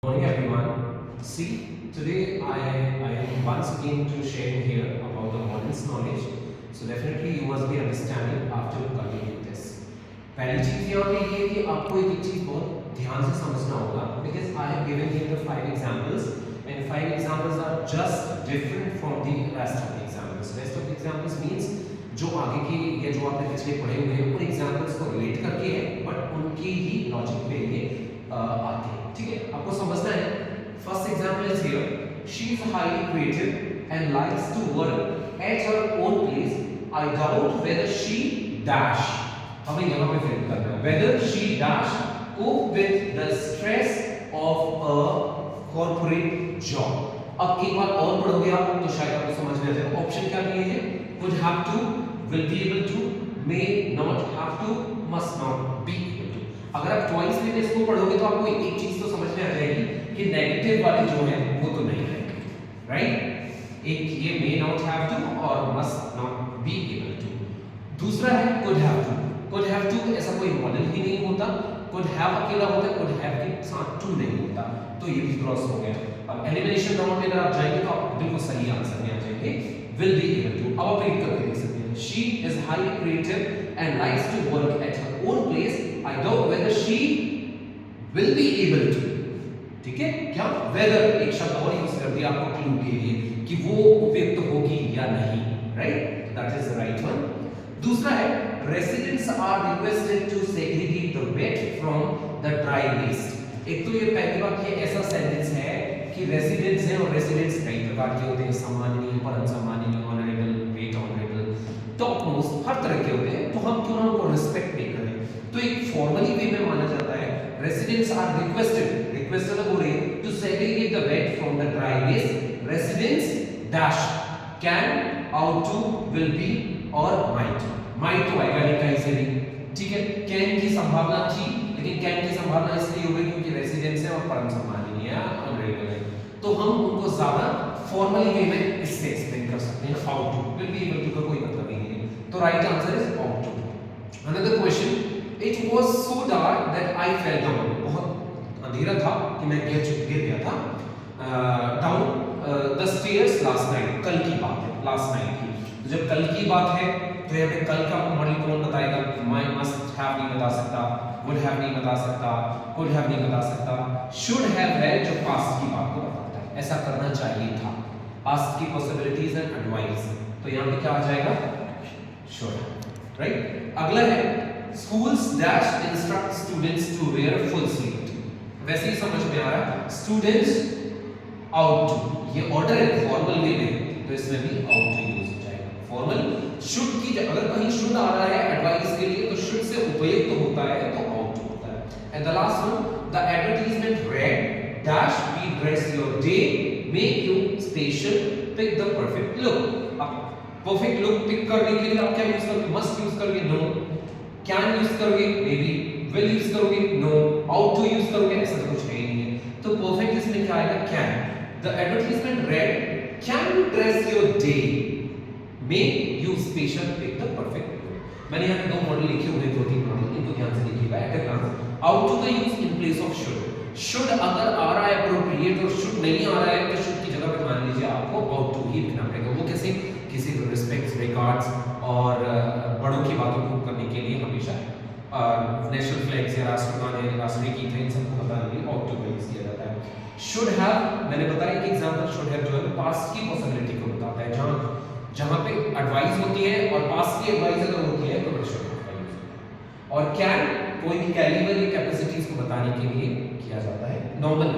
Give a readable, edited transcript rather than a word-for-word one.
Morning everyone. See, today I am once again to share here about the models knowledge. So definitely you must be understanding after continuing this. पहली चीज यहाँ पे ये है कि आपको एक चीज बहुत ध्यान से समझना होगा because I have given here the 5 examples and 5 examples are just different from the rest of the examples. Rest of the examples means जो आगे के या जो आपने पिछले पढ़े हुए हैं उन एग्जाम्पल्स को रिलेट करके है बट उनके ही लॉजिक पे ये आते हैं. ठीक है, आपको समझना है. First example is here. She is highly creative and likes to work at her own place. I doubt whether she dash. हमें यहां पे फिल करना है whether she dash cope with the stress of a corporate job. अब एक बार और पढ़ोगे आप तो शायद आपको समझ में आ जाएगा. ऑप्शन क्या दिए हैं? Could have to, will be able to, may not have to, must not be able to. अगर आप ट्वाइस में इसको पढ़ोगे तो आपको एक चीज तो समझ में आ जाएगी कि नेगेटिव वाले जो है वो तो नहीं है. राइट? एक ये मे नॉट हैव टू और must not be able to. दूसरा है could have to. Could have to ऐसा कोई मॉडल ही नहीं होता. कुड हैव अकेला होता है, कुड हैव के साथ टू नहीं होता. तो ये भी क्रॉस हो गया. अब एलिमिनेशन राउंड में अगर आप जाएंगे तो आप बिल्कुल सही आंसर में आ जाएंगे. Will be able to. अब आप रीड करके देख सकते हैं. She is highly creative and likes to work at her own place. I doubt whether she will be able to. ठीक है, क्या वेदर एक शब्द और यूज कर दिया आपको क्लू के लिए कि वो उपयुक्त होगी या नहीं. Right, that is the right one. दूसरा है residents are requested to segregate the wet from the dry waste. एक तो ये पहली बात ये ऐसा सेंटेंस है कि रेसिडेंट्स है और रेसिडेंट्स कई प्रकार के होते हैं. सम्माननीय, परम सम्माननीय, ऑनरेबल, वेट ऑनरेबल, टॉप मोस्ट, हर तरह के होते हैं. तो हम क्यों ना उनको रिस्पेक्ट नहीं करें. तो एक फॉर्मली वे में माना जाता है रेसिडेंट्स आर रिक्वेस्टेड हो रही to segregate the wet from the dry waste. Residents dash can, out to, will be और माइट तो आएगा नहीं कहीं से भी. ठीक है, कैन की संभावना थी लेकिन कैन की संभावना इसलिए हो गई क्योंकि रेसिडेंट्स है और परम सम्माननीय है, ऑनरेबल है. तो हम उनको ज्यादा फॉर्मली वे में इससे एक्सप्लेन कर सकते हैं. Out to, will be able to का कोई मतलब ही नहीं है. तो right answer is out to. Another question. It was so dark that I fell down. बहुत अंधेरा था कि मैं गिर गया था. Down the stairs last night. कल की बात है, last night की. तो जब कल की बात है तो यहाँ पे कल का मॉडल कौन बताएगा? My must have नहीं बता सकता, would have नहीं बता सकता, could have नहीं बता सकता. Should have है जो past की बात को बताता है. ऐसा करना चाहिए था. Past की possibilities and advice. तो यहाँ पे क्या आ जाएगा? Should. Right? अगला है Schools dash instruct students to wear full sleeve. वैसे ही समझ में आ रहा है. Students out to, ये ऑर्डर है फॉर्मल वे में तो इसमें भी out to यूज हो जाएगा. फॉर्मल should की अगर कहीं should आ रहा है एडवाइस के लिए तो should से उपयुक्त तो होता है तो out to होता है. And the last one, the advertisement read dash we dress your day make you special pick the perfect look. अब perfect look pick करने के लिए आप क्या यूज करोगे? must यूज करोगे? no. कैन यूज करोगे? May be. विल यूज करोगे? नो. आउट टू यूज करोगे? ऐसा कुछ है ही नहीं है. तो परफेक्ट इसमें क्या आएगा? Can. The advertisement read can you dress your day make you special pick the perfect. मैंने यहाँ पे दो मॉडल लिखे हुए हैं, दो तीन मॉडल, इनको ध्यान से लिखिएगा. At a glance ought to का use in place of should. Should अगर आ रहा है अप्रोप्रिएट और शुड नहीं आ रहा है तो शुड की जगह पे मान लीजिए आपको आउट टू ही लिखना पड़ेगा. वो कैसे? किसी को रिस्पेक्ट, रिगार्ड्स और बड़ों की बातों को करने के लिए हमेशा नेशनल फ्लैग्स या राष्ट्रगान है, राष्ट्रीय गीत है, इन सबको बताने के लिए आउट टू का यूज किया जाता है. शुड हैव मैंने बताया कि एग्जांपल शुड हैव जो है पास्ट की पॉसिबिलिटी को बताता है. जहां पे एडवाइस होती है और पास्ट की एडवाइस अगर होती है तो शुड हैव का यूज होता है. और कैन कोई भी कैलिबर या कैपेसिटीज को बताने के लिए किया जाता है. नॉर्मल